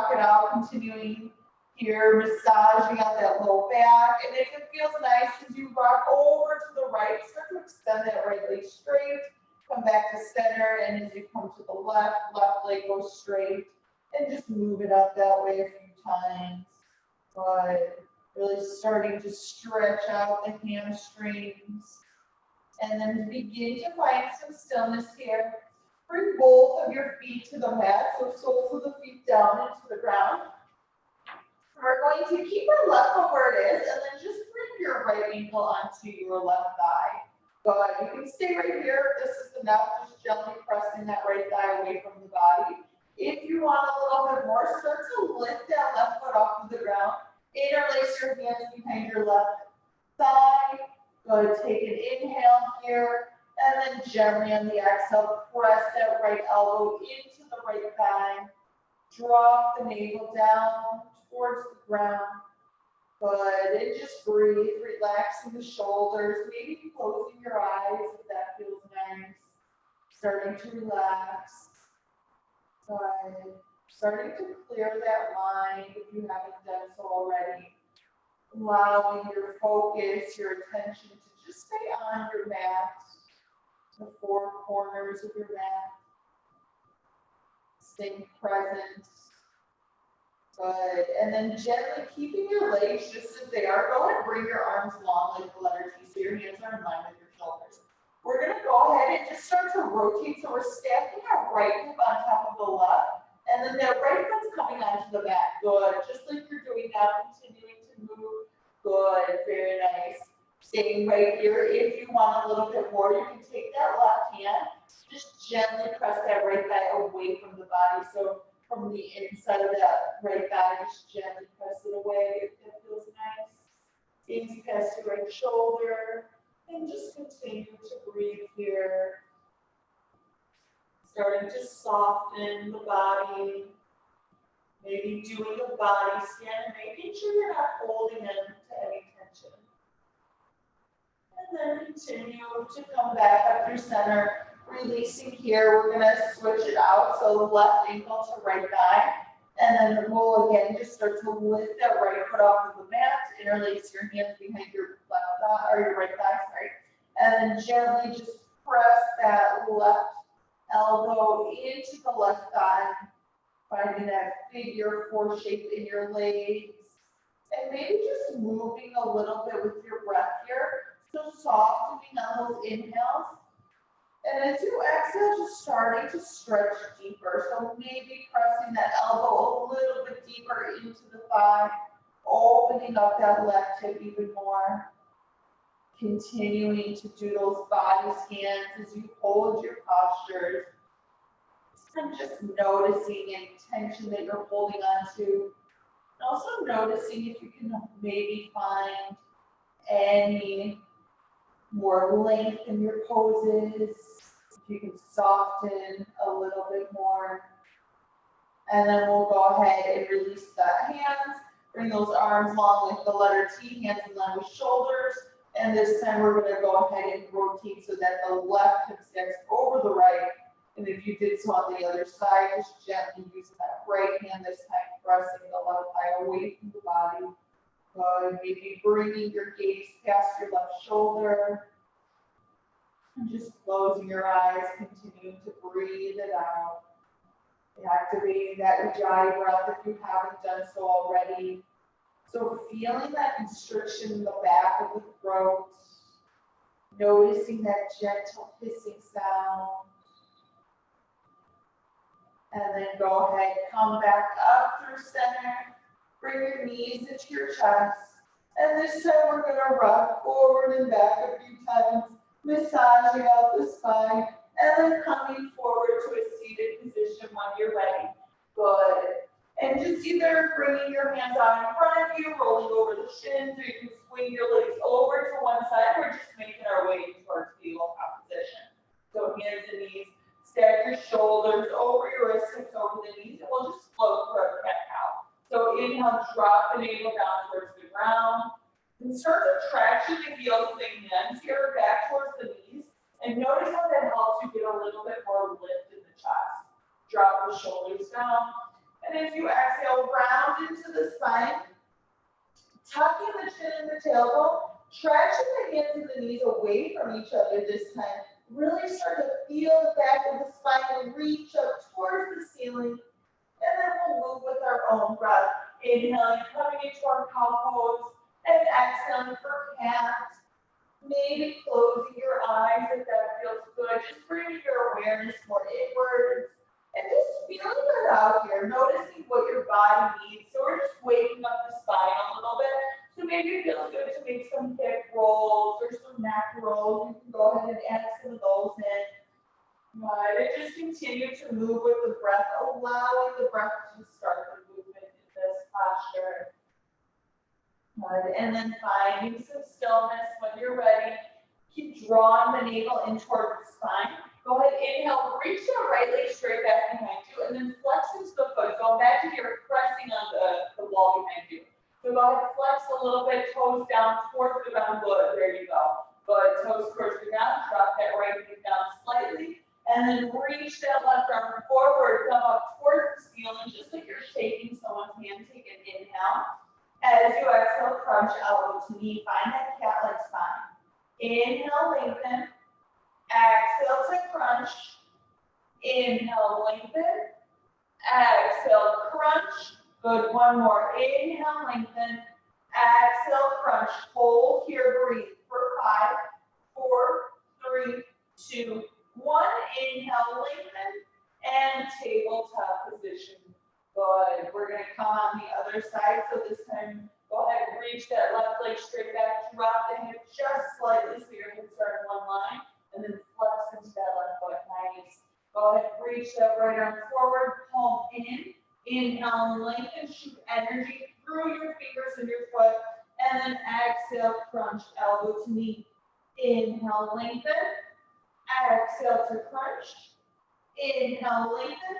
rock it out, continuing here, massaging out that low back. And if it feels nice as you rock over to the right, start to extend that right leg straight. Come back to center, and as you come to the left leg goes straight, and just move it out that way a few times. Good. Really starting to stretch out the hamstrings. And then begin to find some stillness here. Bring both of your feet to the mat, so soles of the feet down into the ground. We're going to keep our left foot where it is, and then just bring your right ankle onto your left thigh. Good. You can stay right here. This is enough. Just gently pressing that right thigh away from the body. If you want a little bit more, start to lift that left foot off of the ground. Interlace your hands behind your left thigh. Good. Take an inhale here, and then gently on the exhale, press that right elbow into the right thigh. Drop the navel down towards the ground. Good. And just breathe, relaxing the shoulders, maybe closing your eyes if that feels nice. Starting to relax. Good. Starting to clear that mind if you haven't done so already. Allowing your focus, your attention to just stay on your mat, the four corners of your mat. Staying present. Good. And then gently keeping your legs just as they are. Go ahead and bring your arms long like the letter T so your hands are in line with your shoulders. We're going to go ahead and just start to rotate. So we're stacking our right hip on top of the left. And then that right foot's coming onto the mat. Good. Just like you're doing now, continuing to move. Good. Very nice. Staying right here. If you want a little bit more, you can take that left hand. Just gently press that right thigh away from the body. So from the inside of that right thigh, just gently press it away if that feels nice. Gaze past your right shoulder. And just continue to breathe here. Starting to soften the body. Maybe doing a body scan, making sure you're not holding into any tension. And then continue to come back up through center. Releasing here, we're going to switch it out. So left ankle to right thigh. And then we'll again just start to lift that right foot off of the mat. Interlace your hands behind your left thigh, or your right thigh, sorry. And then gently just press that left elbow into the left thigh. Finding that figure four shape in your legs. And maybe just moving a little bit with your breath here. So softening on those inhales. And as you exhale, just starting to stretch deeper. So maybe pressing that elbow a little bit deeper into the thigh, opening up that left hip even more. Continuing to do those body scans as you hold your postures. And just noticing any tension that you're holding on to. And also noticing if you can maybe find any more length in your poses. If you can soften a little bit more. And then we'll go ahead and release the hands. Bring those arms long like the letter T, hands in line with shoulders. And this time we're going to go ahead and rotate so that the left hip stacks over the right. And if you did so on the other side, just gently using that right hand this time, pressing the left thigh away from the body. Maybe bringing your gaze past your left shoulder. And just closing your eyes, continuing to breathe it out. Activating that Ujjayi breath if you haven't done so already. So feeling that constriction in the back of the throat. Noticing that gentle hissing sound. And then go ahead, come back up through center. Bring your knees into your chest. And this time we're going to rock forward and back a few times, massaging out the spine, and then coming forward to a seated position when you're ready. Good. And just either bringing your hands out in front of you, rolling over the shins, or you can swing your legs over to one side. We're just making our way towards fetal position. So hands and knees. Stack your shoulders over your wrists, hips over the knees, and we'll just float for a cat-cow. So inhale, drop the navel down towards the ground. And start to traction the heels of the hands here back towards the knees. And notice how that helps you get a little bit more lift in the chest. Drop the shoulders down. And as you exhale, round into the spine, tucking the chin and the tailbone, traction the hands and the knees away from each other this time. Really start to feel the back of the spine and reach up towards the ceiling. And then we'll move with our own breath. Inhaling, coming into our cow pose, and exhaling for cat. Maybe closing your eyes if that feels good. Just bringing your awareness more inwards. And just feeling it out here, noticing what your body needs. So we're just waking up the spine a little bit. So maybe it feels good to make some hip rolls or some neck rolls. You can go ahead and add some of those in. Right, and just continue to move with the breath, allowing the breath to start the movement in this posture. Right, and then finding some stillness when you're ready. Keep drawing the navel in towards the spine. Go ahead, inhale, reach the right leg straight back behind you, and then flex into the foot. So imagine you're pressing on the wall behind you. So go ahead, flex a little bit, toes down towards the ground. Good, there you go. Good, toes towards the ground, drop that right knee down slightly, and then reach that left arm forward, come up towards the ceiling, just like you're shaking someone's hand. Take an inhale. As you exhale, crunch elbow to knee, find that cat-like spine. Inhale, lengthen. Exhale to crunch. Inhale, lengthen. Exhale, crunch. Good, one more. Inhale, lengthen. Exhale, crunch. Hold here, breathe for 5, 4, 3, 2, 1. Inhale, lengthen. And tabletop position. Good. We're going to come on the other side. So this time, go ahead and reach that left leg straight back. Drop the hip just slightly so your hips are in one line. And then flex into that left foot. Nice. Go ahead and reach that right arm forward. Palm in. Inhale and lengthen. Shoot energy through your fingers and your foot. And then exhale, crunch, elbow to knee. Inhale, lengthen. Exhale to crunch. Inhale, lengthen.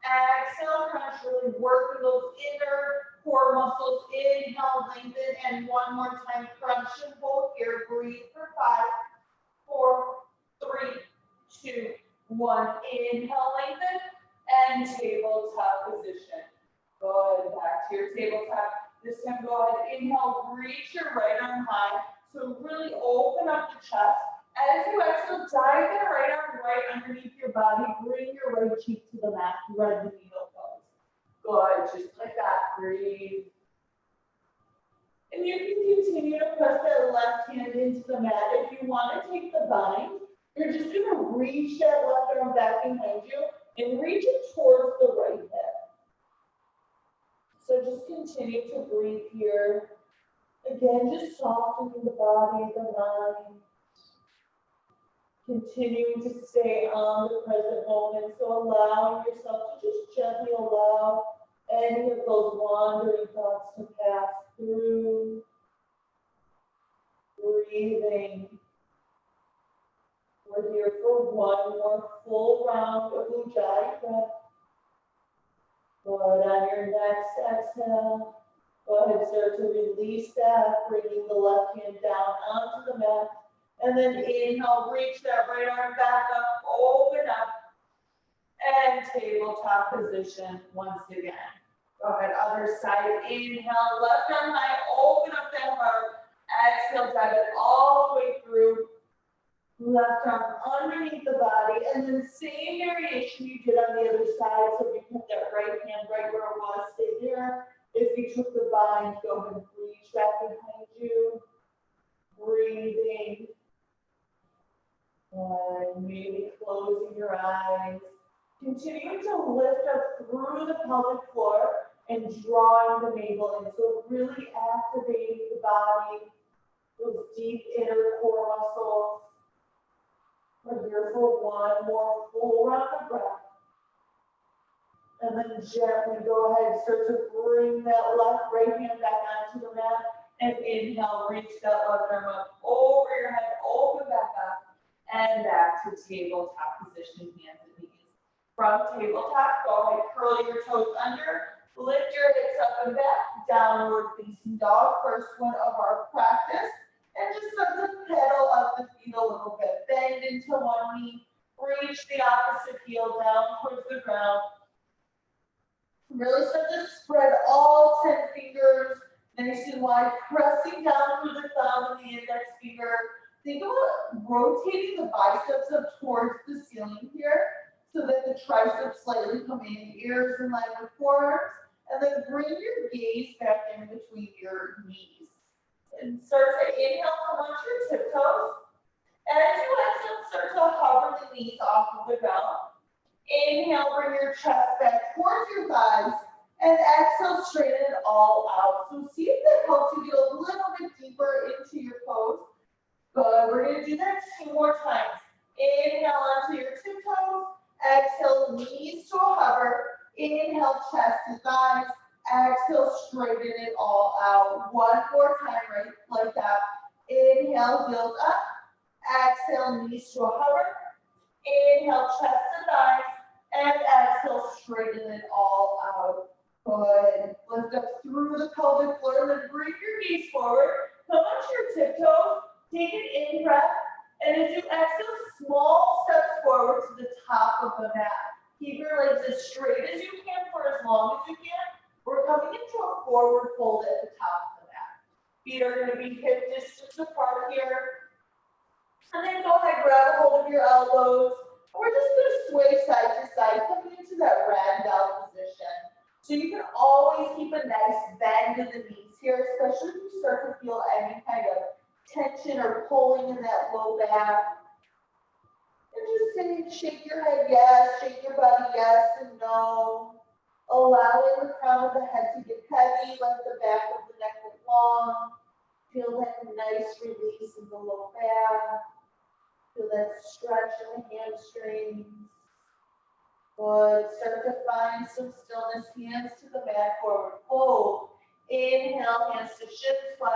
Exhale, crunch, really working those inner core muscles. Inhale, lengthen, and one more time, crunch and hold here. Breathe for 5, 4, 3, 2, 1. Inhale, lengthen, and tabletop position. Good, back to your tabletop. This time, go ahead, inhale, reach your right arm high. So really open up the chest. As you exhale, dive that right arm right underneath your body. Bring your right cheek to the mat. Thread the needle pose. Good, just like that. Breathe. And you can continue to press that left hand into the mat. If you want to take the bind, you're just going to reach that left arm back behind you and reach it towards the right hip. So just continue to breathe here. Again, just softening the body, the mind. Continuing to stay on the present moment. So allowing yourself to just gently allow any of those wandering thoughts to pass through. Breathing. We're here for one more full round of Ujjayi breath. Good. On your next exhale, go ahead, start to release that, bringing the left hand down onto the mat. And then inhale, reach that right arm back up, open up, and tabletop position once again. Go ahead, other side, inhale, left arm high, open up that heart. Exhale, dive it all the way through. Left arm underneath the body, and then same variation you did on the other side. So if you put that right hand right where it was, stay there. If you took the bind, go ahead and reach back behind you. Breathing. And maybe closing your eyes. Continuing to lift up through the pelvic floor and drawing the navel in. So really activating the body, those deep inner core muscles. We're here for one more full round of breath. And then gently go ahead, start to bring that right hand back onto the mat. And inhale, reach that left arm up over your head, open back up. And back to tabletop position, hands and knees. From tabletop, go ahead, curl your toes under, lift your hips up and back, downward facing dog, first one of our practice. And just start to pedal up the feet a little bit. Bend into one knee, reach the opposite heel down towards the ground. Really start to spread all 10 fingers nice and wide, pressing down through the thumb and the index finger. Think about rotating the biceps up towards the ceiling here so that the triceps slightly come in, ears in line with forearms, and then bring your gaze back in between your knees. And start to inhale, come onto your tiptoes. As you exhale, start to hover the knees off of the ground. Inhale, bring your chest back towards your thighs, and exhale, straighten it all out. So see if that helps you get a little bit deeper into your pose. Good, we're gonna do that 2 more times. Inhale onto your tiptoes, exhale, knees to a hover, inhale, chest to thighs, exhale, straighten it all out. 1 more time, right, like that. Inhale, heels up, exhale, knees to a hover, inhale, chest to thighs, and exhale, straighten it all out. Good. Lift up through the pelvic floor, then bring your knees forward. Come onto your tiptoes. Take an in breath. And as you exhale, small steps forward to the top of the mat. Keep your legs as straight as you can for as long as you can. We're coming into a forward fold at the top of the mat. Feet are going to be hip distance apart here. And then go ahead, grab a hold of your elbows. We're just going to sway side to side, coming into that ragdoll position. So you can always keep a nice bend in the knees here, especially if you start to feel any kind of tension or pulling in that low back. And just shake your head yes, shake your body yes and no. Allowing the crown of the head to get heavy, let the back of the neck get long. Feel that nice release in the low back. Feel that stretch in the hamstrings. Good. Start to find some stillness. Hands to the mat, forward fold. Inhale, hands to shins, flat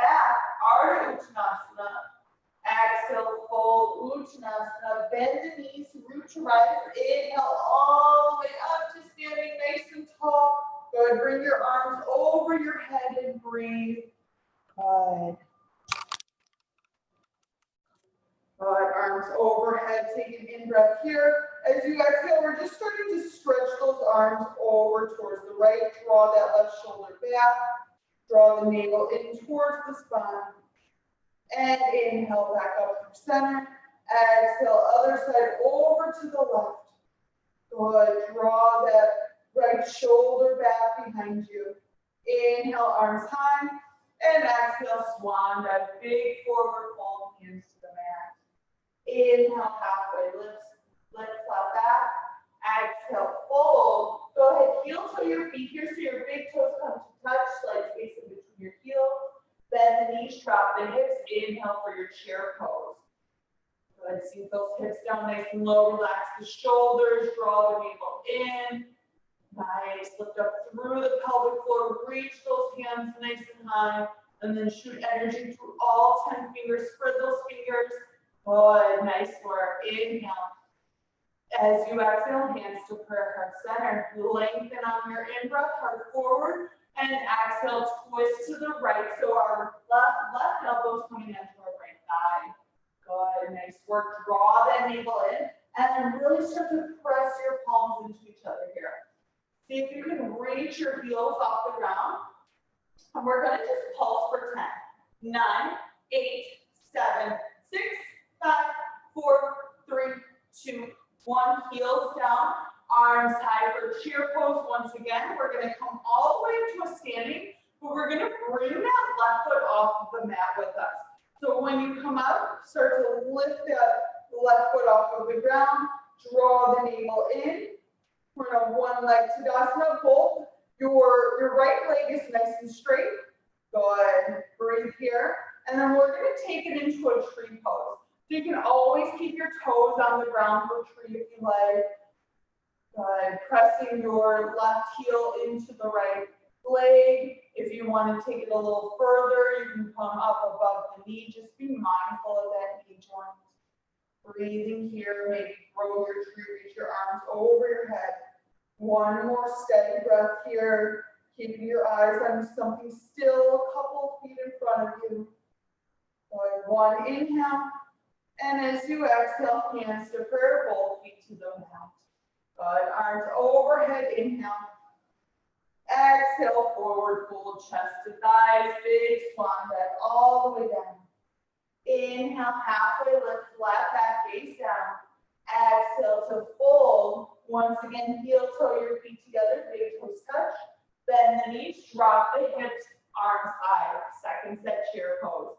back. Ardha Uttanasana. Exhale, fold Uttanasana. Bend the knees, root to rise. Inhale, all the way up to standing nice and tall. Good. Bring your arms over your head and breathe. Good. Good. Arms overhead. Take an in breath here. As you exhale, we're just starting to stretch those arms over towards the right. Draw that left shoulder back. Draw the navel in towards the spine. And inhale back up through center. Exhale, other side over to the left. Good. Draw that right shoulder back behind you. Inhale, arms high. And exhale, swan dive. Big forward fold, hands to the mat. Inhale, halfway lifts. Lift, flat back. Exhale, fold. Go ahead, heel toe your feet here so your big toes come to touch, slight space in between your heels. Bend the knees, drop the hips. Inhale for your chair pose. Good. Sink those hips down nice and low. Relax the shoulders. Draw the navel in. Nice. Lift up through the pelvic floor. Reach those hands nice and high. And then shoot energy through all 10 fingers. Spread those fingers. Good. Nice work. Inhale. As you exhale, hands to prayer heart center. Lengthen on your in-breath, heart forward. And exhale, twist to the right. So our left elbow's coming into our right thigh. Good, nice work. Draw that navel in. And then really start to press your palms into each other here. See if you can reach your heels off the ground. And we're going to just pulse for 10, 9, 8, 7, 6, 5, 4, 3, 2, 1. Heels down, arms high for cheer pose. Once again, we're going to come all the way to a standing, but we're going to bring that left foot off of the mat with us. So when you come out, start to lift that left foot off of the ground, draw the navel in. We're in a one-leg Tadasana. Both your right leg is nice and straight. Good. Breathe here. And then we're going to take it into a tree pose. So you can always keep your toes on the ground for tree if you like. Good. Pressing your left heel into the right leg. If you want to take it a little further, you can come up above the knee. Just be mindful of that knee joint. Breathing here, maybe grow your tree, reach your arms over your head. One more steady breath here. Keeping your eyes on something still, a couple feet in front of you. Good. One inhale. And as you exhale, hands to prayer, both feet to the mat. Good. Arms overhead. Inhale. Exhale, forward fold, chest to thighs, big swan dive all the way down. Inhale, halfway lift, flat back, face down. Exhale to fold. Once again, heel toe your feet together, big toes touch. Bend the knees, drop the hips, arms high. Second set, chair pose.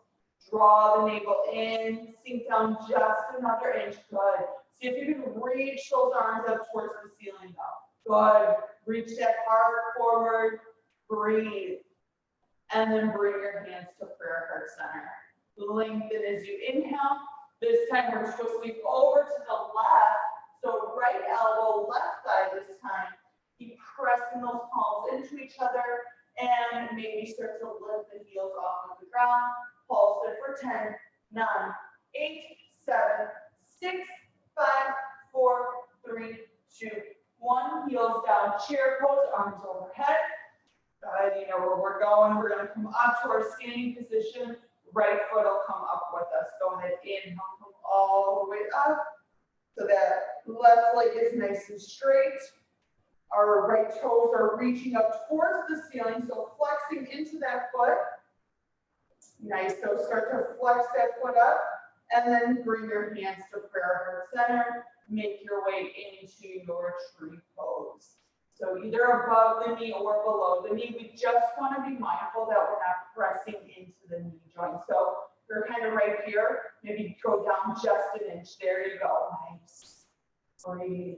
Draw the navel in, sink down just another inch. Good. See if you can reach those arms up towards the ceiling though. Good. Reach that heart forward, breathe. And then bring your hands to prayer heart center. Lengthen as you inhale. This time we're twisting over to the left. So right elbow, left thigh this time. Keep pressing those palms into each other and maybe start to lift the heels off of the ground. Pulse it for 10, 9, 8, 7, 6, 5, 4, 3, 2, 1. Heels down, chair pose, arms overhead. You know where we're going. We're going to come up to our standing position. Right foot will come up with us. Go ahead, inhale, come all the way up. So that left leg is nice and straight. Our right toes are reaching up towards the ceiling, so flexing into that foot. Nice, so start to flex that foot up, and then bring your hands to prayer heart center. Make your way into your tree pose. So either above the knee or below the knee. We just want to be mindful that we're not pressing into the knee joint. So you're kind of right here. Maybe go down just an inch. There you go. Nice. Breathe.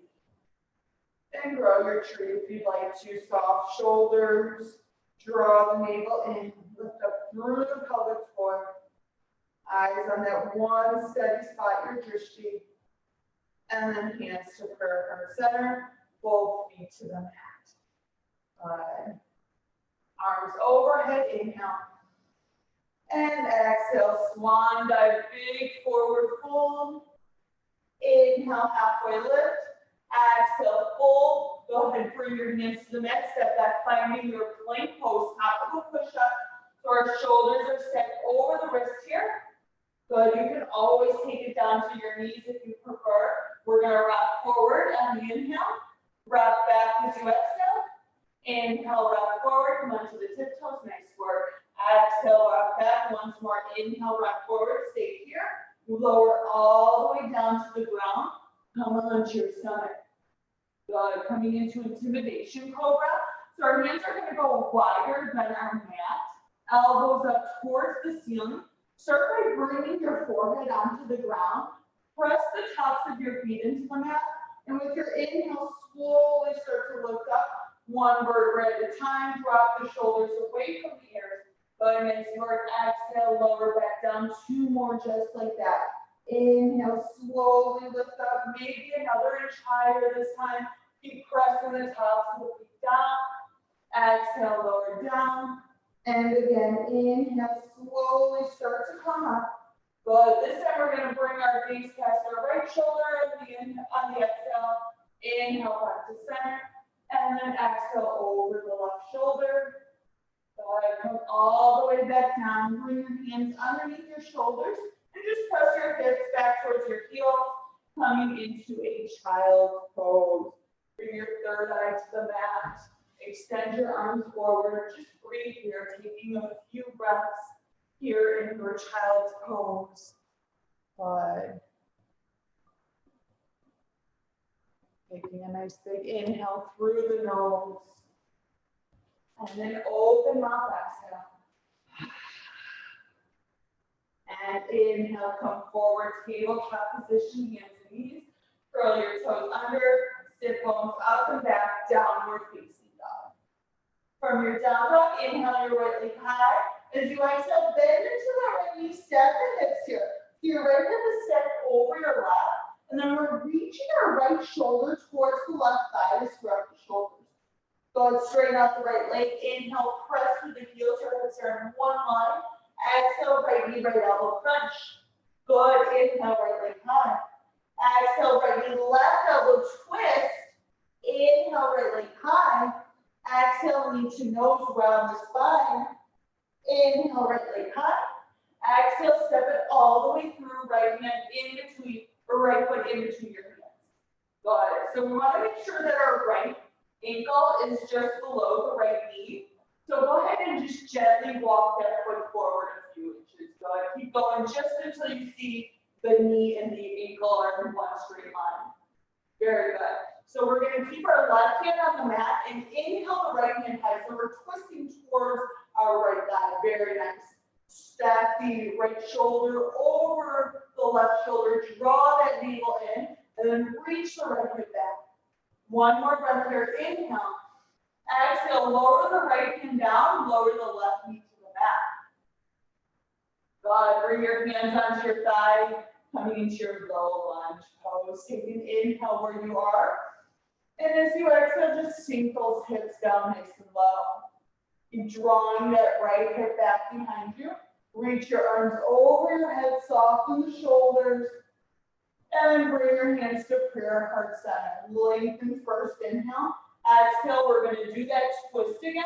And grow your tree if you'd like to. Soft shoulders. Draw the navel in. Lift up through the pelvic floor. Eyes on that one steady spot, your drishti. And then hands to prayer heart center. Both feet to the mat. Good. Arms overhead, inhale. And exhale, swan dive, big forward fold. Inhale, halfway lift. Exhale, fold. Go ahead, bring your hands to the mat. Step back, finding your plank pose, top of a push-up. So our shoulders are set over the wrist here. Good, you can always take it down to your knees if you prefer. We're gonna rock forward on the inhale. Rock back as you exhale. Inhale, rock forward, come onto the tiptoes, nice work. Exhale, rock back, once more. Inhale, rock forward, stay here. Lower all the way down to the ground. Come onto your stomach. Good, coming into intimidation cobra. So our hands are gonna go wider than our mat. Elbows up towards the ceiling. Start by bringing your forehead onto the ground. Press the tops of your feet into the mat. And with your inhale, slowly start to lift up. One vertebra at a time. Drop the shoulders away from the ears. Good, nice work. Exhale, lower back down. 2 more just like that. Inhale, slowly lift up. Maybe another inch higher this time. Keep pressing the tops of the feet down. Exhale, lower down. And again, inhale, slowly start to come up. Good. This time we're going to bring our gaze past our right shoulder on the exhale. Inhale back to center. And then exhale over the left shoulder. Good. Come all the way back down. Bring your hands underneath your shoulders. And just press your hips back towards your heels. Coming into a child's pose. Bring your third eye to the mat. Extend your arms forward. Just breathe here, taking a few breaths here in your child's pose. Good. Taking a nice big inhale through the nose. And then open mouth, exhale. And inhale, come forward, tabletop position, hands and knees. Curl your toes under, sit bones up and back, downward facing dog. From your down dog, inhale your right leg high. As you exhale, bend into the right knee, step the hips here. So your right hip is stepped over your left. And then we're reaching our right shoulder towards the left thigh to square up the shoulders. Go straight out the right leg. Inhale, press through the heels. Your hips are in one line. Exhale, right knee, right elbow crunch. Good. Inhale, right leg high. Exhale, right knee, left elbow twist. Inhale, right leg high. Exhale, knee to nose, round the spine. Inhale, right leg high. Exhale, step it all the way through, right hand in between, or right foot in between your hands. Good. So we want to make sure that our right ankle is just below the right knee. So go ahead and just gently walk that foot forward a few inches. Good. Keep going just until you see the knee and the ankle are in one straight line. Very good. So we're going to keep our left hand on the mat and inhale the right hand high. So we're twisting towards our right thigh. Very nice. Stack the right shoulder over the left shoulder. Draw that navel in and then reach the right hip back. One more breath here. Inhale. Exhale. Lower the right hand down. Lower the left knee to the mat. Good. Bring your hands onto your thigh. Coming into your low lunge pose. Take an inhale where you are. And as you exhale, just sink those hips down nice and low. Keep drawing that right hip back behind you. Reach your arms over your head, soften the shoulders. And then bring your hands to prayer heart center. Lengthen first, inhale. Exhale, we're going to do that twist again.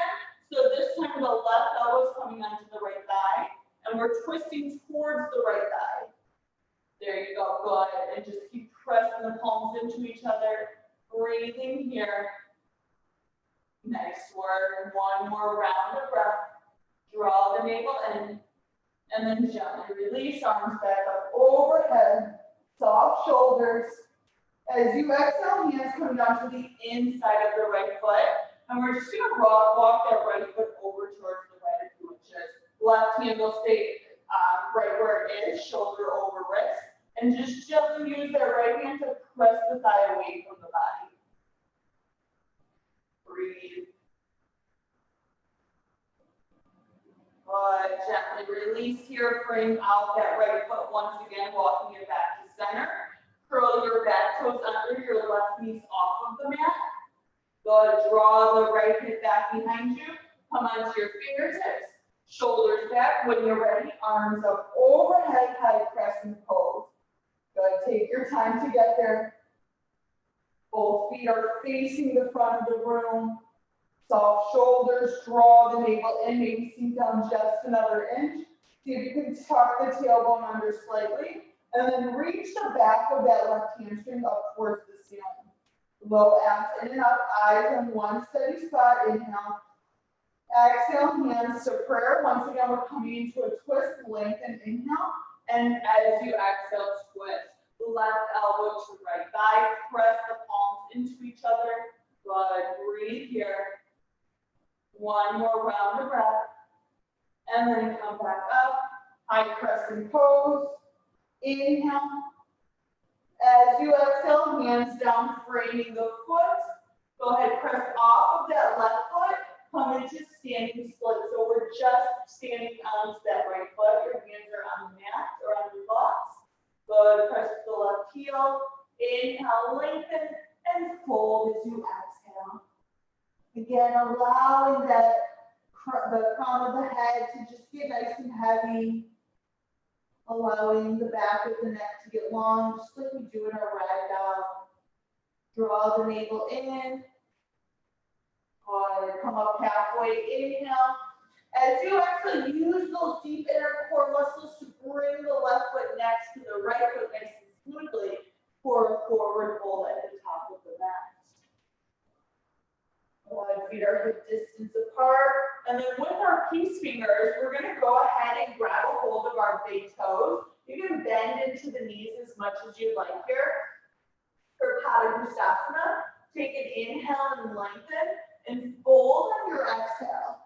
So this time the left elbow is coming onto the right thigh. And we're twisting towards the right thigh. There you go, good. And just keep pressing the palms into each other. Breathing here. Nice work. One more round of breath. Draw the navel in. And then gently release, arms back up overhead. Soft shoulders. As you exhale, hands come down to the inside of the right foot. And we're just going to walk that right foot over towards the right a few inches. Left hand will stay right where it is, shoulder over wrist. And just gently use that right hand to press the thigh away from the body. Breathe. Good. Gently release here. Bring out that right foot once again, walking it back to center. Curl your back toes under, your left knees off of the mat. Good. Draw the right hip back behind you. Come onto your fingertips. Shoulders back. When you're ready, arms up overhead, high crescent pose. Good. Take your time to get there. Both feet are facing the front of the room. Soft shoulders, draw the navel in, maybe sink down just another inch. See if you can tuck the tailbone under slightly. And then reach the back of that left hamstring up towards the ceiling. Low abs in and up, eyes on one steady spot. Inhale. Exhale, hands to prayer. Once again, we're coming into a twist, lengthen, inhale. And as you exhale, twist. Left elbow to right thigh. Press the palms into each other. Good. Breathe here. One more round of breath. And then come back up. High crescent pose. Inhale. As you exhale, hands down, framing the foot. Go ahead, press off of that left foot. Come into standing split. So we're just standing onto that right foot. Your hands are on the mat or on your blocks. Good. Press the left heel. Inhale, lengthen, and fold as you exhale. Again, allowing that the crown of the head to just get nice and heavy. Allowing the back of the neck to get long, just like we do in our ragdoll. Draw the navel in. Good. Come up halfway. Inhale. As you actually use those deep inner core muscles to bring the left foot next to the right foot nice and smoothly for a forward fold at the top of the mat. Feet are hip distance apart. And then with our peace fingers, we're going to go ahead and grab a hold of our big toes. You can bend into the knees as much as you'd like here. For Padangusthasana, take an inhale and lengthen and fold on your exhale.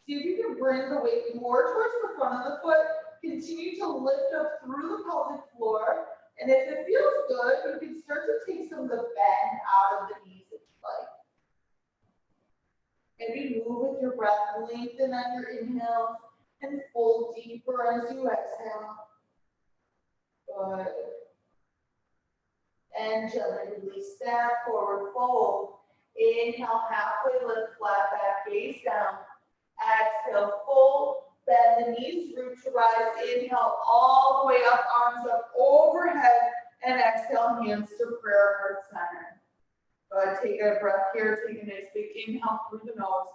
See if you can bring the weight more towards the front of the foot. Continue to lift up through the pelvic floor. And if it feels good, you can start to take some of the bend out of the knees if you like. Maybe move with your breath, lengthen on your inhale, and fold deeper as you exhale. Good. And gently release that, forward fold. Inhale, halfway lift, flat back, gaze down. Exhale, fold, bend the knees, root to rise. Inhale, all the way up, arms up overhead, and exhale, hands to prayer, heart center. Take a breath here, take a nice big inhale through the nose.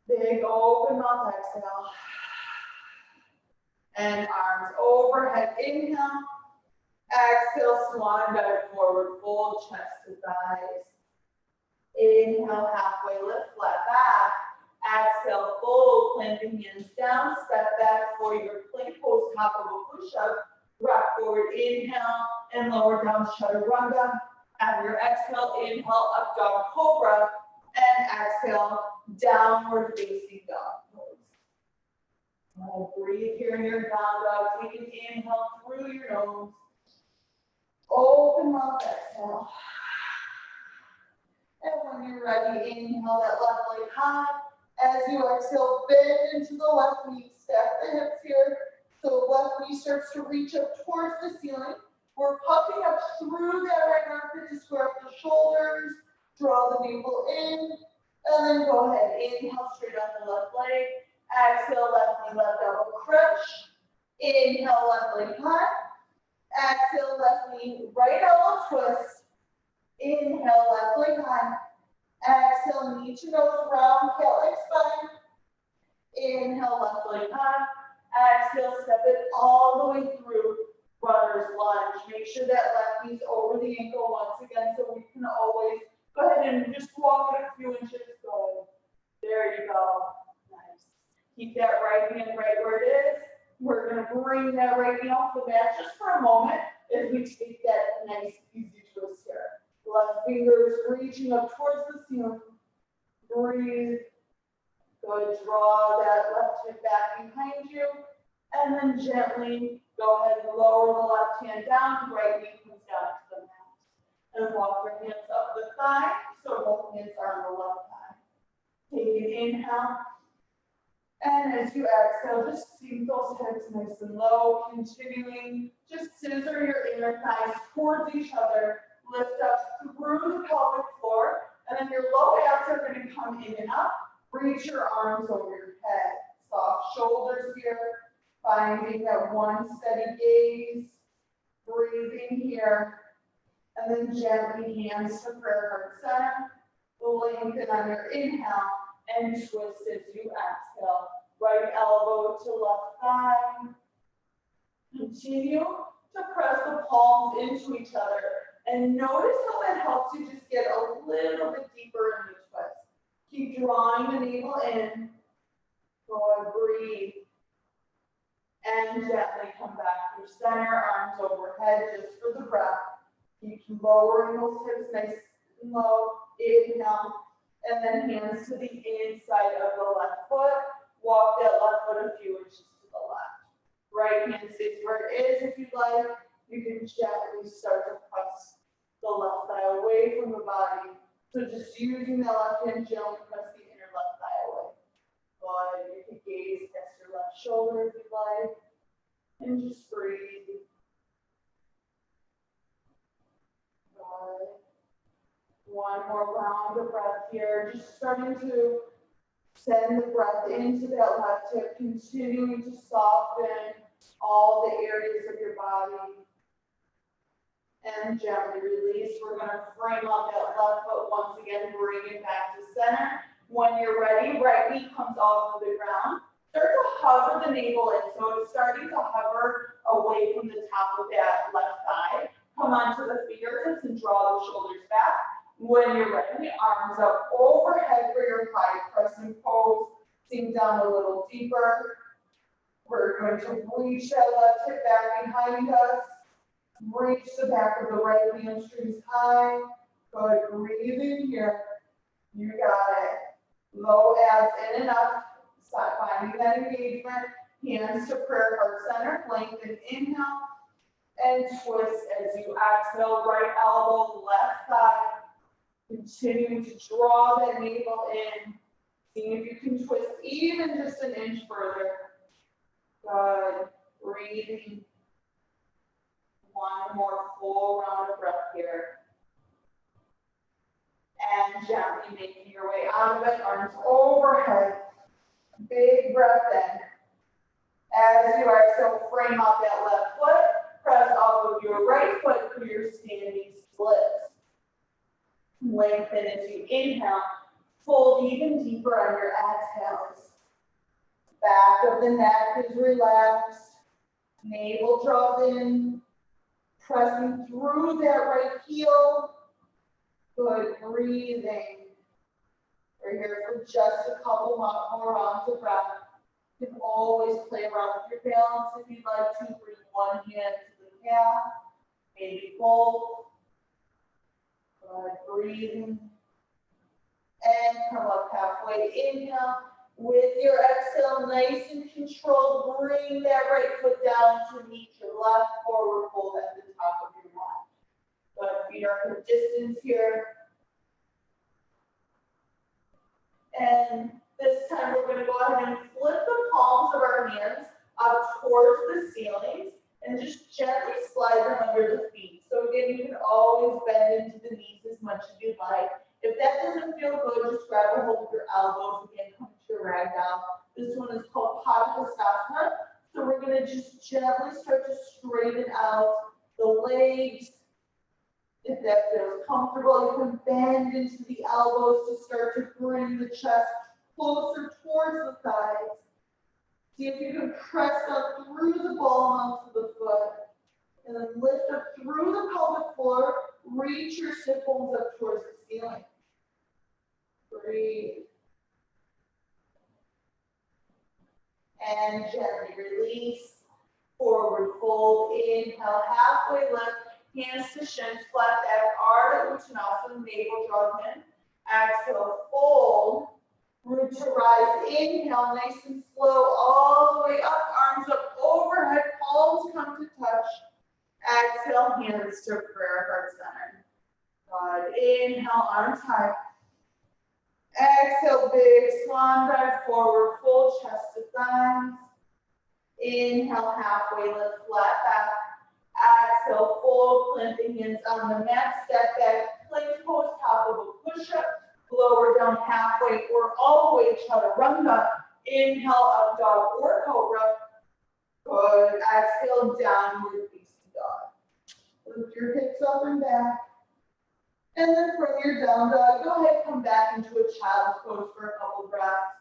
Big open mouth, exhale. And arms overhead, inhale. Exhale, swan dive forward, fold chest to thighs. Inhale, halfway lift, flat back. Exhale, fold, plant the hands down, step back for your plank pose, top of a push-up. Rock forward, inhale, and lower down, chaturanga. Have your exhale, inhale, up dog cobra, and exhale, downward facing dog pose. Oh, breathe here in your down dog. Take an inhale through your nose. Open mouth, exhale. And when you're ready, inhale that left leg high. As you exhale, bend into the left knee, stack the hips here. So left knee starts to reach up towards the ceiling. We're puffing up through that right armpit to square up the shoulders. Draw the navel in. And then go ahead, inhale straight on the left leg. Exhale, left knee, left elbow crunch. Inhale, left leg high. Exhale, left knee, right elbow twist. Inhale, left leg high. Exhale, knee to nose, round, cat like spine. Inhale, left leg high. Exhale, step it all the way through runner's lunge. Make sure that left knee's over the ankle once again so we can always go ahead and just walk it a few inches. Good. There you go. Nice. Keep that right hand right where it is. We're going to bring that right knee off the mat just for a moment as we take that nice easy twist here. Left fingers reaching up towards the ceiling. Breathe. Good. Draw that left hip back behind you. And then gently go ahead and lower the left hand down. Right knee comes down to the mat. And walk your hands up the thigh so both hands are on the left thigh. Take an inhale. And as you exhale, just sink those hips nice and low. Continuing, just scissor your inner thighs towards each other. Lift up through the pelvic floor. And then your low abs are going to come in and up. Reach your arms over your head. Soft shoulders here. Finding that one steady gaze. Breathing here. And then gently hands to prayer heart center. Lengthen on your inhale and twist as you exhale. Right elbow to left thigh. Continue to press the palms into each other. And notice how that helps you just get a little bit deeper in the twist. Keep drawing the navel in. Go and breathe. And gently come back to center, arms overhead just for the breath. Keep lowering those hips nice and low. Inhale. And then hands to the inside of the left foot. Walk that left foot a few inches to the left. Right hand stays where it is if you'd like. You can gently start to press the left thigh away from the body. So just using the left hand, gently press the inner left thigh away. Good. You can gaze past your left shoulder if you'd like. And just breathe. Good. One more round of breath here. Just starting to send the breath into that left hip, continuing to soften all the areas of your body. And gently release. We're going to frame up that left foot once again, bring it back to center. When you're ready, right knee comes off of the ground. Start to hover the navel in. So it's starting to hover away from the top of that left thigh. Come onto the fingertips and draw the shoulders back. When you're ready, arms up overhead for your high pressing pose. Sink down a little deeper. We're going to reach that left hip back behind us. Reach the back of the right hamstrings high. Good. Breathe in here. You got it. Low abs in and up. Stop finding that engagement. Hands to prayer heart center. Lengthen inhale. And twist as you exhale. Right elbow, left thigh. Continuing to draw that navel in. Seeing if you can twist even just an inch further. Good. Breathing. One more full round of breath here. And gently making your way out of it. Arms overhead. Big breath in. As you exhale, frame out that left foot. Press off of your right foot for your standing splits. Lengthen as you inhale. Fold even deeper on your exhales. Back of the neck is relaxed. Navel draws in. Pressing through that right heel. Good, breathing. We're here for just a couple more rounds of breath. You can always play around with your balance if you'd like to. Bring one hand to the calf, maybe both. Good, breathing. And come up halfway. Inhale. With your exhale, nice and controlled, bring that right foot down to meet your left forward fold at the top of your mat. But feet are hip distance here. And this time we're going to go ahead and flip the palms of our hands up towards the ceilings and just gently slide them under the feet. So again, you can always bend into the knees as much as you'd like. If that doesn't feel good, just grab a hold of your elbows. Again, come to your ragdoll. This one is called Hatha. So we're going to just gently start to straighten out the legs. If that feels comfortable, you can bend into the elbows to start to bring the chest closer towards the thighs. See if you can press up through the ball mounts of the foot. And then lift up through the pelvic floor. Reach your sit bones up towards the ceiling. Breathe. And gently release. Forward fold. Inhale, halfway lift. Hands to shins, flat back, Ardha Uttanasana, navel draws in. Exhale, fold. Root to rise. Inhale, nice and slow, all the way up. Arms up overhead, palms come to touch. Exhale, hands to prayer, heart center. Good. Inhale, arms high. Exhale, big swan dive forward, full chest to thighs. Inhale, halfway lift, flat back. Exhale, fold, plant the hands on the mat, step back, plank pose, top of a push-up, lower down halfway or all the way, chaturanga. Inhale, up dog or cobra. Good. Exhale, downward facing dog. Lift your hips up and back. And then from your down dog, go ahead, come back into a child's pose for a couple breaths.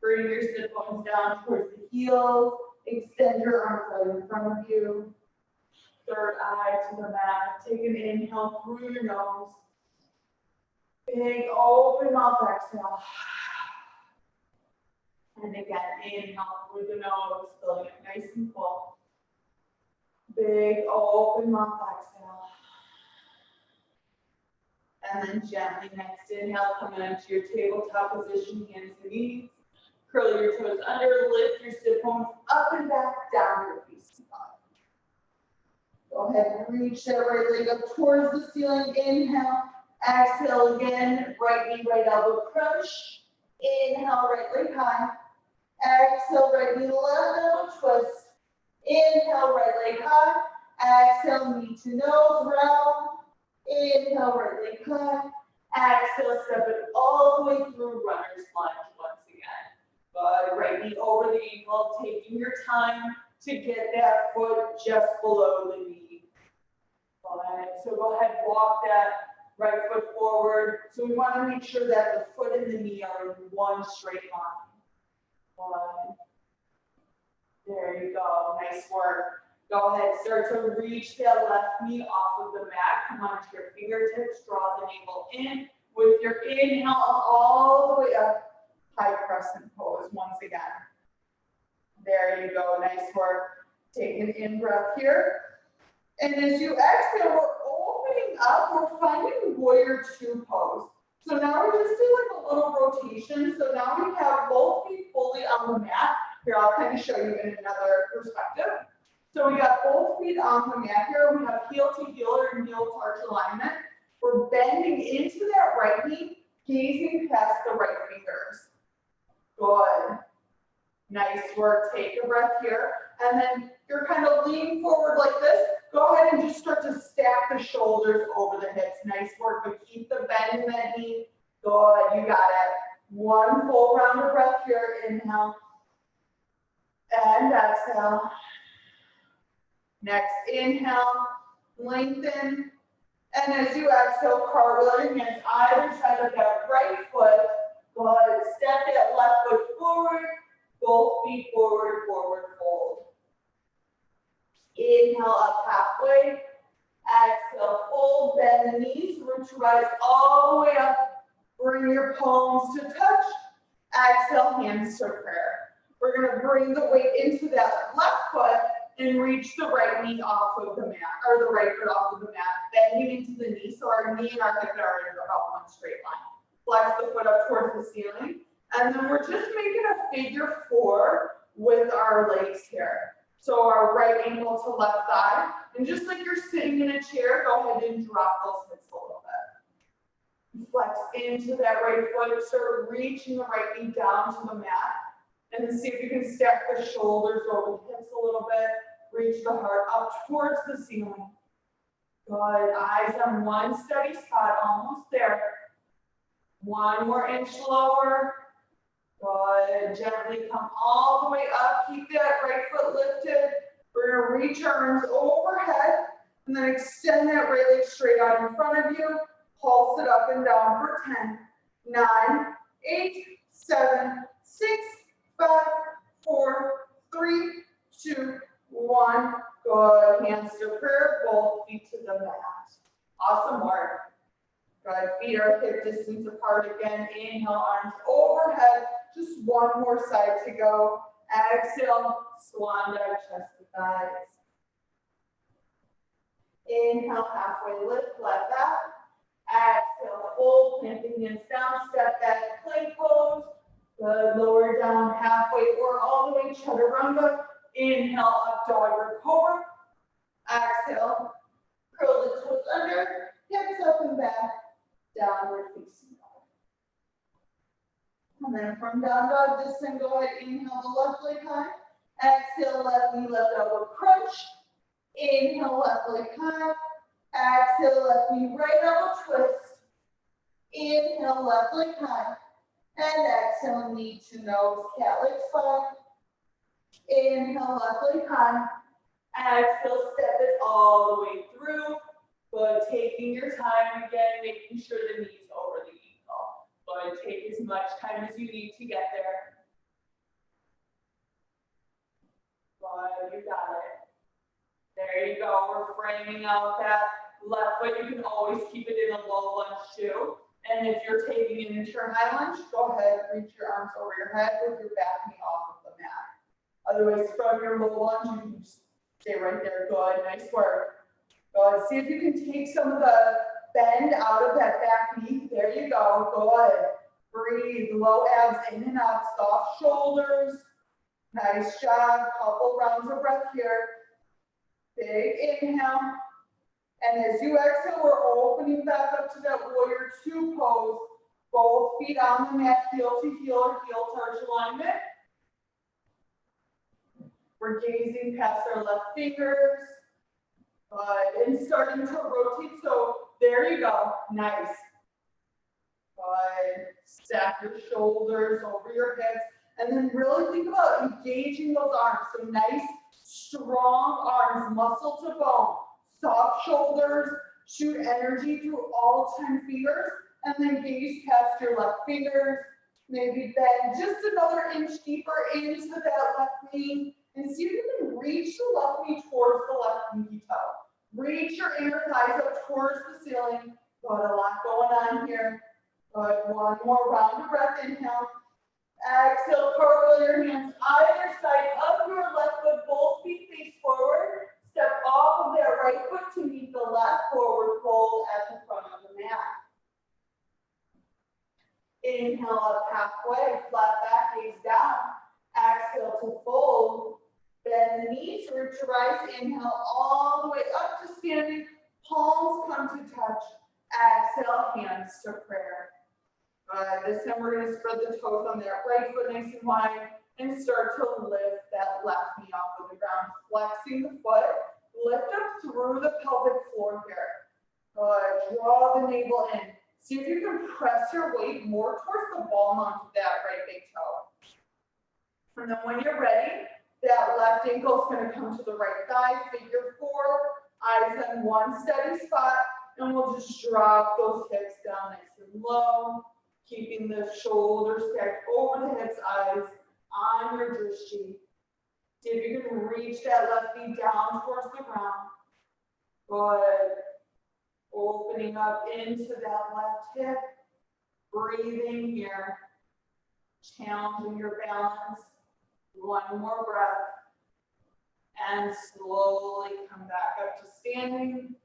Bring your sit bones down towards the heels. Extend your arms out in front of you. Third eye to the mat. Take an inhale through your nose. Big open mouth exhale. And again, inhale through the nose, filling it nice and full. Big open mouth exhale. And then gently next inhale, coming into your tabletop position, hands and knees. Curl your toes under, lift your sit bones up and back, down your facing dog. Go ahead and reach that right leg up towards the ceiling. Inhale. Exhale again. Right knee, right elbow crunch. Inhale, right leg high. Exhale, right knee, left elbow twist. Inhale, right leg high. Exhale, knee to nose, round. Inhale, right leg high. Exhale, step it all the way through runner's lunge once again. Good. Right knee over the ankle, taking your time to get that foot just below the knee. Good. So go ahead, walk that right foot forward. So we want to make sure that the foot and the knee are in one straight line. Good. There you go. Nice work. Go ahead, start to reach that left knee off of the mat. Come onto your fingertips, draw the navel in. With your inhale all the way up, high crescent pose once again. There you go, nice work. Take an in breath here. And as you exhale, we're opening up, we're finding warrior two pose. So now we're just doing like a little rotation. So now we have both feet fully on the mat. Here, I'll kind of show you in another perspective. So we got both feet on the mat here. We have heel to heel or heel to arch alignment. We're bending into that right knee, gazing past the right fingers. Good. Nice work. Take a breath here. And then you're kind of leaning forward like this. Go ahead and just start to stack the shoulders over the hips. Nice work, but keep the bend in that knee. Good, you got it. One full round of breath here. Inhale. And exhale. Next, inhale. Lengthen. And as you exhale, cartwheel your hands either side of that right foot. Go ahead and step that left foot forward. Both feet forward, forward fold. Inhale up halfway. rise all the way up. Bring your palms to touch. Exhale, hands to prayer. We're going to bring the weight into that left foot and reach the right knee off of the mat, or the right foot off of the mat, bending into the knee so our knee and our hip are in about one straight line. Flex the foot up towards the ceiling, and then we're just making a figure 4 with our legs here. So our right ankle to left thigh, and just like you're sitting in a chair, go ahead and drop those hips a little bit. Flex into that right foot, start reaching the right knee down to the mat, and then see if you can stack the shoulders over the hips a little bit, reach the heart up towards the ceiling. Good, eyes on one steady spot, almost there. One more inch lower. Good, gently come all the way up, keep that right foot lifted. We're gonna reach our arms overhead, and then extend that right leg straight out in front of you. Pulse it up and down for 10, 9, 8, 7, 6, 5, 4, 3, 2, 1. Good, hands to prayer, both feet to the mat. Awesome work. Good, feet are hip distance apart again. Inhale, arms overhead. Just one more side to go. Exhale, swan dive, chest to thighs. Inhale, halfway lift, flat back. Exhale, full, planting hands down, step back, plank pose. Good, lower down halfway or all the way, chaturanga. Inhale, up dog or cobra. Exhale, curl the toes under, hips up and back, downward facing dog. And then from down dog, this time go ahead, inhale the left leg high. Exhale, left knee, left elbow crunch. Inhale, left leg high. Exhale, left knee, right elbow twist. Inhale, left leg high. And exhale, knee to nose, cat leg spine. Inhale, left leg high. Exhale, step it all the way through. But taking your time again, making sure the knee's over the ankle. But take as much time as you need to get there. Good, you got it. There you go. We're framing out that left foot. You can always keep it in a low lunge too. And if you're taking it into your high lunge, go ahead, reach your arms over your head with your back knee off of the mat. Otherwise, from your low lunge, you can just stay right there. Good, nice work. Good, see if you can take some of the bend out of that back knee. There you go, good. Breathe, low abs in and out, soft shoulders. Nice job, couple rounds of breath here. Big inhale. And as you exhale, we're opening back up to that warrior 2 pose. Both feet on the mat, heel to heel or heel to arch alignment. We're gazing past our left fingers. And starting to rotate. So there you go. Nice. Good. Stack your shoulders over your hips. And then really think about engaging those arms. So nice, strong arms, muscle to bone. Soft shoulders, shoot energy through all 10 fingers, and then gaze past your left fingers. Maybe bend just another inch deeper into that left knee, and see if you can reach the left knee towards the left pinky toe. Reach your inner thighs up towards the ceiling. Got a lot going on here. Good, one more round of breath, inhale. Exhale, cartwheel your hands either side of your left foot, both feet face forward. Step off of that right foot to meet the left, forward fold at the front of the mat. Inhale up halfway, flat back, gaze down. Exhale to fold. Bend the knees, root to rise. Inhale all the way up to standing. Palms come to touch. Exhale, hands to prayer. This time we're going to spread the toes on that right foot nice and wide and start to lift that left knee off of the ground. Flexing the foot. Lift up through the pelvic floor here. Good. Draw the navel in. See if you can press your weight more towards the ball mount of that right big toe. And then when you're ready, that left ankle is going to come to the right thigh, figure 4, eyes on one steady spot, and we'll just drop those hips down nice and low, keeping the shoulders stacked over the hips, eyes on your drishti. See if you can reach that left knee down towards the ground. Good. Opening up into that left hip. Breathing here. Challenging your balance. One more breath. And slowly come back up to standing.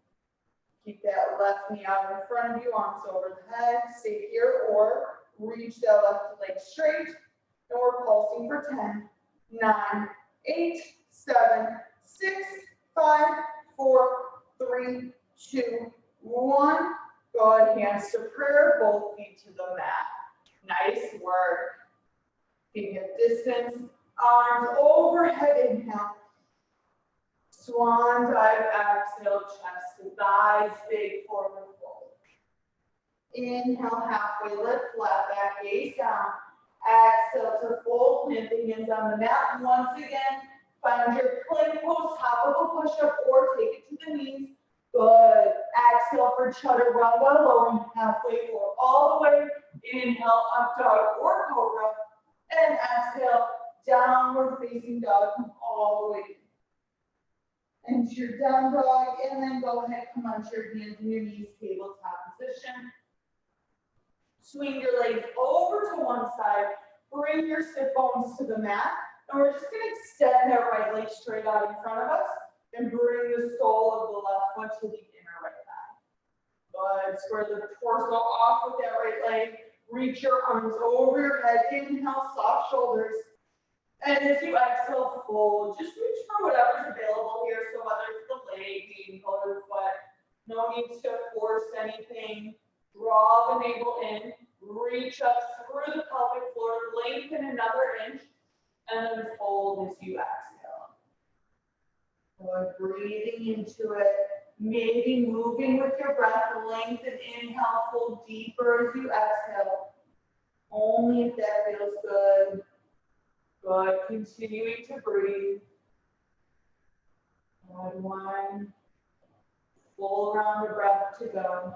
Keep that left knee out in front of you, arms over the head. Stay here or reach that left leg straight. And we're pulsing for 10, 9, 8, 7, 6, 5, 4, 3, 2, 1. Go ahead, hands to prayer, both feet to the mat. Nice work. Keep hip distance, arms overhead, inhale. Swan dive, exhale, chest to thighs, big forward fold. Inhale, halfway lift, flat back, gaze down. Exhale to fold, plant the hands on the mat. Once again, find your plank pose, top of a push-up, or take it to the knees. Good. Exhale for chaturanga, lowering halfway or all the way. Inhale, up dog or cobra. And exhale, downward facing dog, come all the way into your down dog, and then go ahead, come onto your hands and your knees, tabletop position. Swing your legs over to one side, bring your sit bones to the mat, and we're just going to extend that right leg straight out in front of us, and bring the sole of the left foot to the inner right thigh. Good. Square the torso off with that right leg. Reach your arms over your head. Inhale, soft shoulders. And as you exhale, fold. Just reach for whatever's available here. So whether it's the leg, the ankle, or the foot, no need to force anything. Draw the navel in. Reach up through the pelvic floor. Lengthen another inch. And then fold as you exhale. Good. Breathing into it. Maybe moving with your breath. Lengthen, inhale, fold deeper as you exhale. Only if that feels good. Good. Continuing to breathe. Good. One. Full round of breath to go.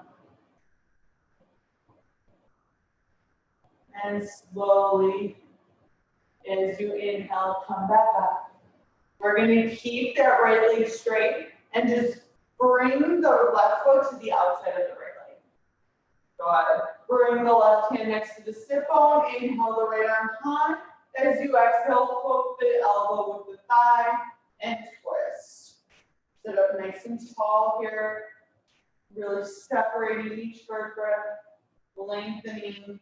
And slowly, as you inhale, come back up. We're going to keep that right leg straight and just bring the left foot to the outside of the right leg. Good. Bring the left hand next to the sit bone. Inhale the right arm high. As you exhale, hook the elbow with the thigh and twist. Sit up nice and tall here. Really separating each vertebra, lengthening.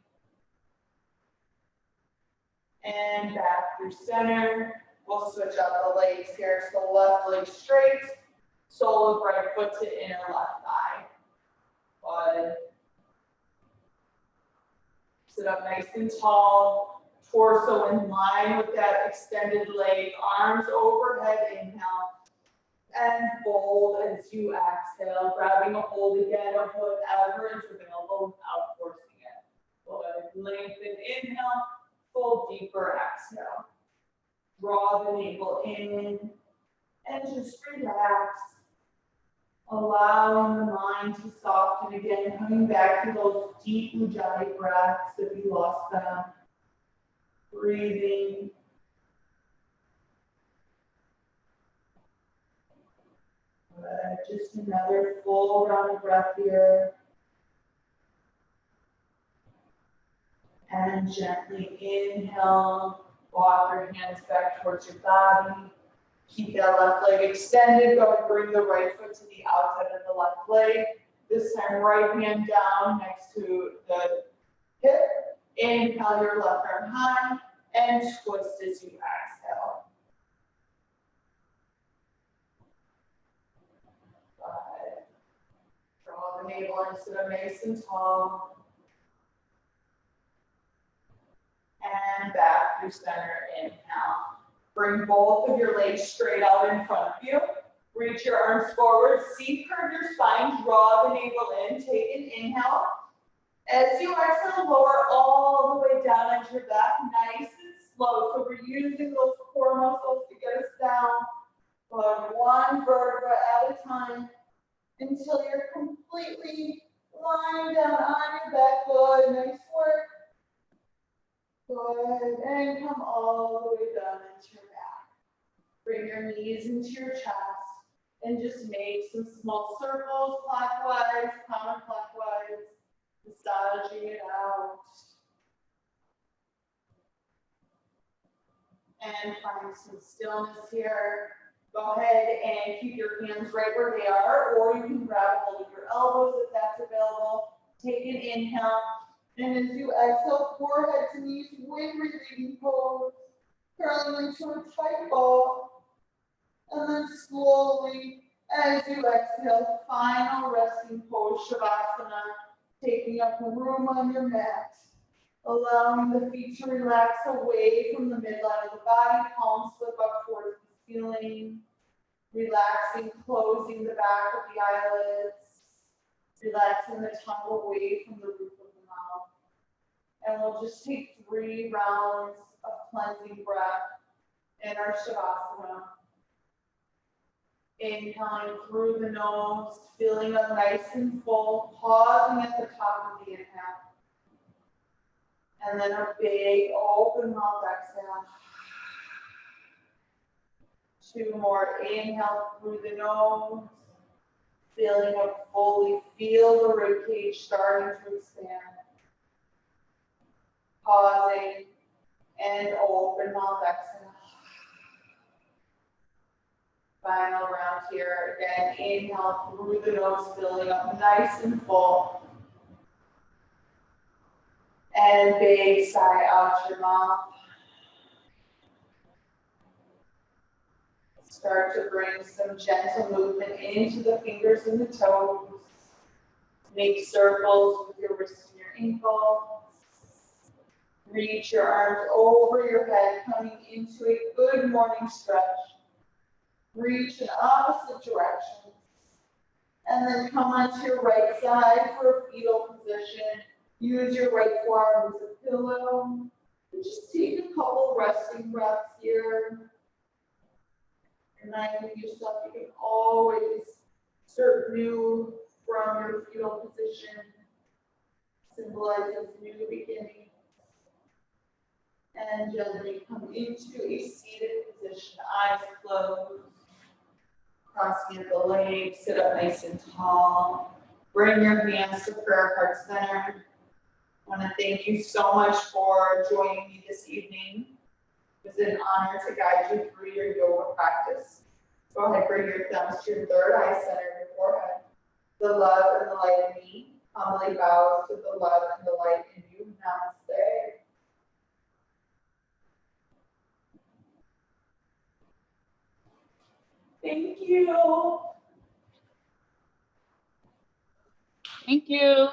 And back through center. We'll switch out the legs here. So left leg straight. Sole of right foot to inner left thigh. Good. Sit up nice and tall. Torso in line with that extended leg. Arms overhead, inhale. And fold as you exhale. Grabbing a hold again of whatever is available without forcing it. Good. Lengthen, inhale. Fold deeper, exhale. Draw the navel in. And just relax. Allowing the mind to soften again, coming back to those deep ujjayi breaths if you lost them. Breathing. Good. Just another full round of breath here. And gently inhale. Walk your hands back towards your body. Keep that left leg extended. Go and bring the right foot to the outside of the left leg. This time, right hand down next to the hip. Inhale your left arm high and twist as you exhale. Good. Draw the navel in, sit up nice and tall. And back through center, inhale. Bring both of your legs straight out in front of you. Reach your arms forward. C-curve your spine. Draw the navel in. Take an inhale. As you exhale, lower all the way down into your back. Nice and slow. So we're using those core muscles to get us down. But one vertebra at a time until you're completely lying down on your back. Good. Nice work. Good, and come all the way down into your back. Bring your knees into your chest and just make some small circles clockwise clockwise, counterclockwise, massaging it out. And find some stillness here. Go ahead and keep your hands right where they are, or you can grab hold of your elbows if that's available. Take an inhale, and as you exhale, forehead to knees, wind relieving pose, curling into a tight ball, and then slowly, as you exhale, final resting pose, Shavasana, taking up room on your mat. Allowing the feet to relax away from the midline of the body, palms flip up towards the ceiling. Relaxing, closing the back of the eyelids. Relaxing the tongue away from the roof of the mouth. And we'll just take 3 rounds of cleansing breath in our Shavasana. Inhaling through the nose, feeling up nice and full, pausing at the top of the inhale. And then a big open mouth exhale. 2 more, inhale through the nose, feeling up fully, feel the ribcage starting to expand. Pausing and open mouth exhale. Final round here, again, inhale through the nose, filling up nice and full. And big sigh out your mouth. Start to bring some gentle movement into the fingers and the toes. Make circles with your wrists and your ankles. Reach your arms over your head, coming into a good morning stretch. Reach in opposite directions. And then come onto your right side for a fetal position. Use your right forearm as a pillow. And just take a couple resting breaths here. Reminding yourself you can always start new from your fetal position. Symbolizes new beginning. And gently come into a seated position, eyes closed. Crossing at the legs, sit up nice and tall. Bring your hands to prayer heart center. I want to thank you so much for joining me this evening. It was an honor to guide you through your yoga practice. Go ahead, bring your thumbs to your third eye center of your forehead. The love and the light in me humbly bows to the love and the light in you. Namaste. Thank you. Thank you.